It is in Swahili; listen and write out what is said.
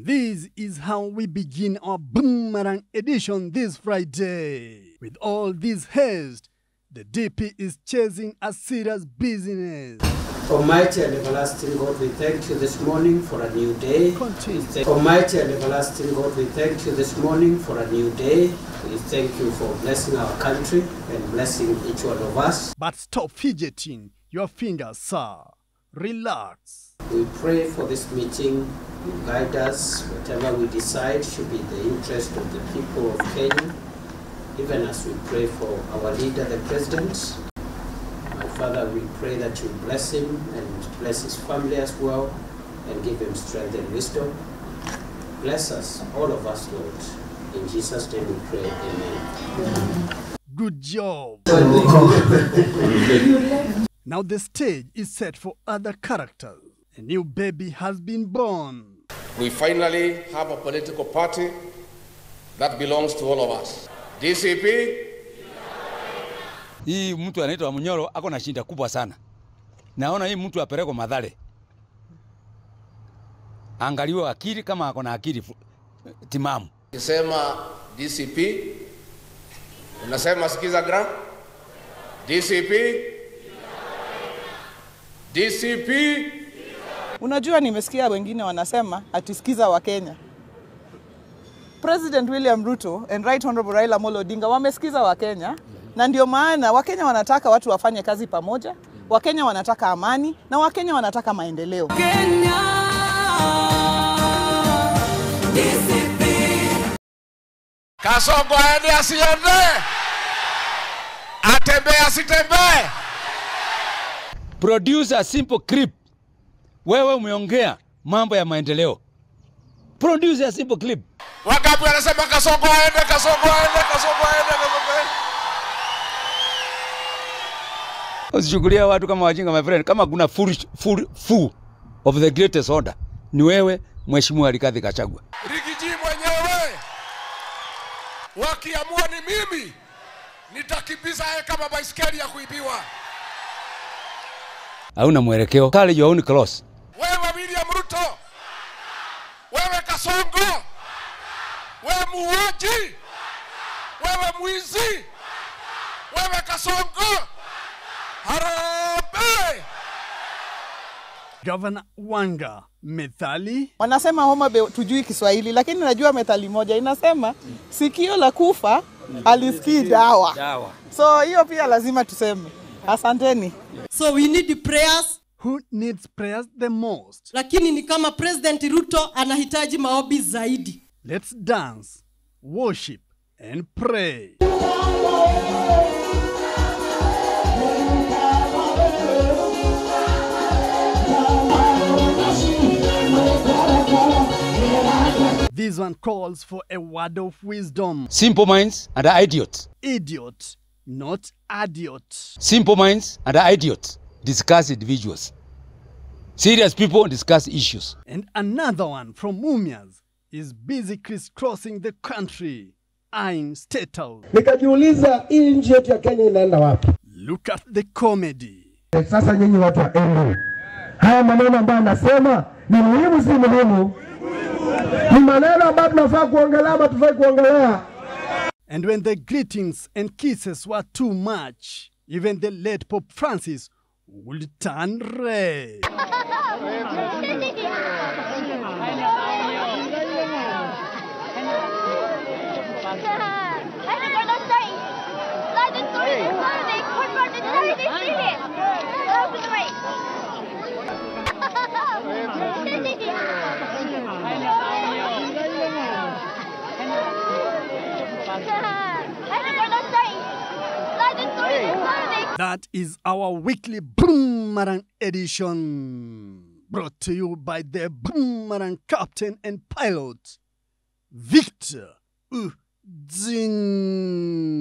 And this is how we begin our Boomerang edition this Friday. With all this haste, the DP is chasing a serious business. Almighty and everlasting God, we thank you this morning for a new day. Almighty and everlasting God, we thank you this morning for a new day. We thank you for blessing our country and blessing each one of us. But stop fidgeting your fingers, sir. Relax. We pray for this meeting. You guide us. Whatever we decide should be the interest of the people of Kenya. Even as we pray for our leader, the president. My Father, we pray that you bless him and bless his family as well and give him strength and wisdom. Bless us, all of us, Lord. In Jesus' name we pray, amen. Good job. Now the stage is set for other characters. A new baby has been born. We finally have a political party that belongs to all of us. DCP. Hii mtu anaitwa Munyoro ako na shinda kubwa sana. Naona hii mtu apelekwe Mathare. Angaliwe akili kama ako na akili timamu. Kisema DCP. Unasema sikiza gram. DCP. DCP. Unajua nimesikia wengine wanasema atisikiza wa Kenya. President William Ruto and Right Honorable Raila Amolo Odinga wamesikiza wa Kenya. Na ndio maana Wakenya wanataka watu wafanye kazi pamoja, Wakenya wanataka amani na Wakenya wanataka maendeleo. Kenya, DCP. Kasongo aende asiende, atembee asitembee. Produce a simple clip. Wewe umeongea mambo ya maendeleo. Produce a simple clip. Wangapi wanasema Kasongo aende, Kasongo aende, Kasongo aende, Kasongo aende. Usishukulia watu kama wajinga, my friend. Kama kuna full of the greatest order, ni wewe Mheshimiwa Rigathi Gachagua. Rigiji mwenyewe wakiamua ni mimi nitakimbiza yeye kama baiskeli ya kuibiwa. Hauna mwelekeo. Kale your own cross. Wewe William Ruto, wewe Kasongo, wewe muuaji, wewe mwizi, wewe Kasongo, Harambee. Governor Wanga, methali. Wanasema Homa Bay tujui Kiswahili, lakini najua methali moja inasema sikio la kufa alisikii dawa. So hiyo pia lazima tuseme. Asanteni. So we need the prayers. Who needs prayers the most? Lakini ni kama President Ruto anahitaji maombi zaidi. Let's dance, worship and pray. This one calls for a word of wisdom. Simple minds and idiots. Idiot, not idiot. Simple minds and idiots discuss individuals. Serious people discuss issues. And another one from Mumias is busy crisscrossing the country, eyeing State House. Nikajiuliza hii nchi yetu ya Kenya inaenda wapi? Look at the comedy. Sasa nyinyi watu wa Embu, haya maneno ambayo nasema ni muhimu si muhimu? Ni maneno ambayo tunafaa kuongelea ama tufai kuongelea? And when the greetings and kisses were too much, even the late Pope Francis would turn red. That is our weekly Boomerang edition, brought to you by the Boomerang captain and pilot, Victor Zing.